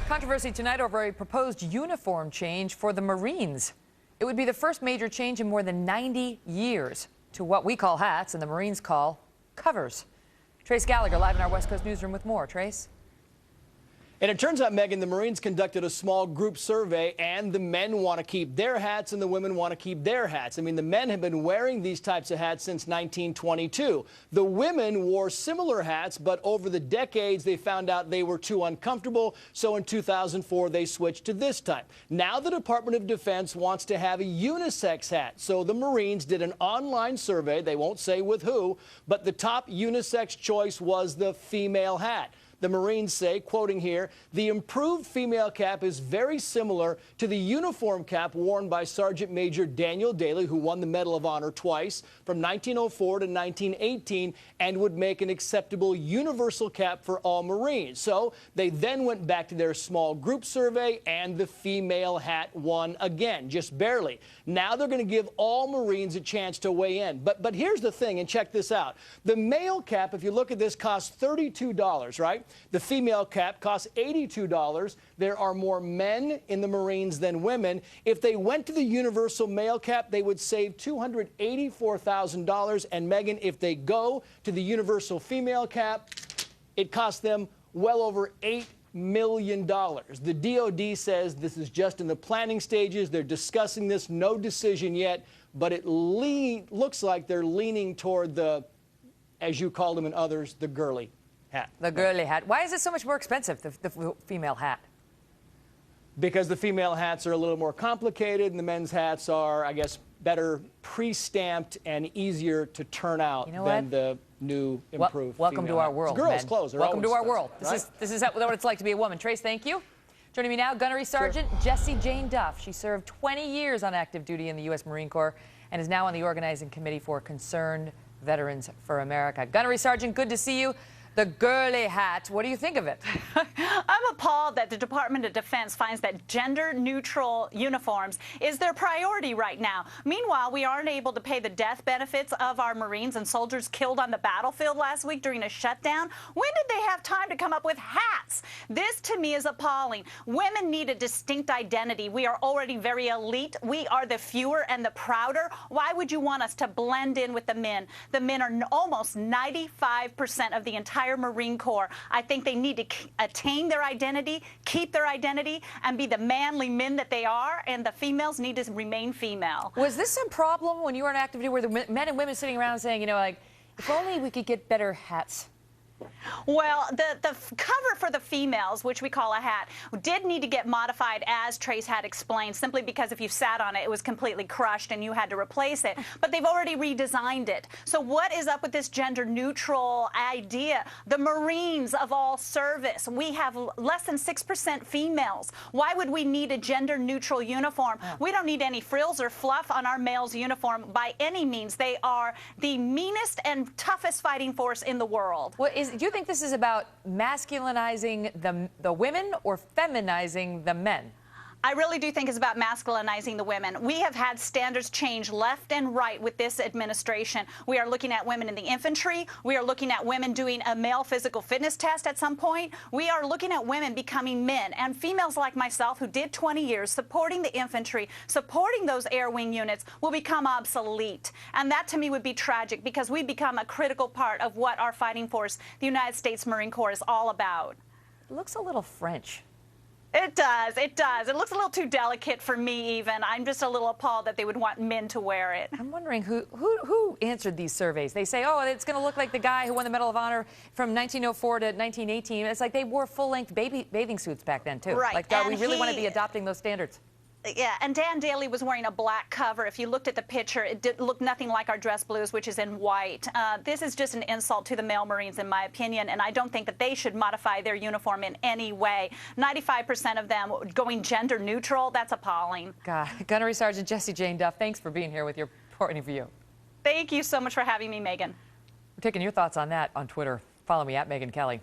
Controversy tonight over a proposed uniform change for the Marines. It would be the first major change in more than 90 years to what we call hats and the Marines call covers. Trace Gallagher live in our West Coast newsroom with more. Trace? And it turns out, Megyn, the Marines conducted a small group survey, and the men want to keep their hats and the women want to keep their hats. I mean, the men have been wearing these types of hats since 1922. The women wore similar hats, but over the decades, they found out they were too uncomfortable. So in 2004, they switched to this type. Now the Department of Defense wants to have a unisex hat. So the Marines did an online survey. They won't say with who, but the top unisex choice was the female hat. The Marines say, quoting here, the improved female cap is very similar to the uniform cap worn by Sergeant Major Daniel Daly, who won the Medal of Honor twice from 1904 to 1918, and would make an acceptable universal cap for all Marines. So they then went back to their small group survey, and the female hat won again, just barely. Now they're going to give all Marines a chance to weigh in. But here's the thing, and check this out. The male cap, if you look at this, costs $32, right? The female cap costs $82. There are more men in the Marines than women. If they went to the universal male cap, they would save $284,000. And Megyn, if they go to the universal female cap, it costs them well over $8 million. The DOD says this is just in the planning stages. They're discussing this, no decision yet, but it looks like they're leaning toward the, as you call them and others, the girly hat. The girly hat. Why is it so much more expensive, the female hat? Because the female hats are a little more complicated and the men's hats are, I guess, better pre-stamped and easier to turn out than the new improved welcome to our world, girls' clothes are welcome to our world. Right? This is what it's like to be a woman. Trace, thank you. Joining me now, Gunnery Sergeant Jessie Jane Duff. She served 20 years on active duty in the U.S. Marine Corps and is now on the organizing committee for Concerned Veterans for America. Gunnery Sergeant, good to see you. The girly hat, what do you think of it? I'm appalled that the Department of Defense finds that gender-neutral uniforms is their priority right now. Meanwhile, we aren't able to pay the death benefits of our Marines and soldiers killed on the battlefield last week during a shutdown. When did they have time to come up with hats? This, to me, is appalling. Women need a distinct identity. We are already very elite. We are the fewer and the prouder. Why would you want us to blend in with the men? The men are almost 95% of the entire Marine Corps. I think they need to attain their identity, keep their identity, and be the manly men that they are, and the females need to remain female. Was this some problem when you were on active duty where the men and women sitting around saying, you know, like, if only we could get better hats? Well, the cover for the females, which we call a hat, did need to get modified, as Trace had explained, simply because if you sat on it, it was completely crushed and you had to replace it. But they've already redesigned it. So what is up with this gender-neutral idea? The Marines of all service, we have less than 6% females. Why would we need a gender-neutral uniform? We don't need any frills or fluff on our males' uniform by any means. They are the meanest and toughest fighting force in the world. Do you think this is about masculinizing the women or feminizing the men? I really do think it's about masculinizing the women. We have had standards change left and right with this administration. We are looking at women in the infantry. We are looking at women doing a male physical fitness test at some point. We are looking at women becoming men, and females like myself who did 20 years supporting the infantry, supporting those air wing units, will become obsolete. And that to me would be tragic because we become a critical part of what our fighting force, the United States Marine Corps, is all about. It looks a little French. It does. It does. It looks a little too delicate for me even. I'm just a little appalled that they would want men to wear it. I'm wondering who answered these surveys. They say, oh, it's going to look like the guy who won the Medal of Honor from 1904 to 1918. It's like they wore full-length bathing suits back then, too. Right. Like, we really want to be adopting those standards. Yeah, and Dan Daly was wearing a black cover. If you looked at the picture, it did look nothing like our dress blues, which is in white. This is just an insult to the male Marines, in my opinion, and I don't think that they should modify their uniform in any way. 95% of them going gender neutral, that's appalling. God. Gunnery Sergeant Jessie Jane Duff, thanks for being here with your point of view. Thank you so much for having me, Megyn. We're taking your thoughts on that on Twitter. Follow me at Megyn Kelly.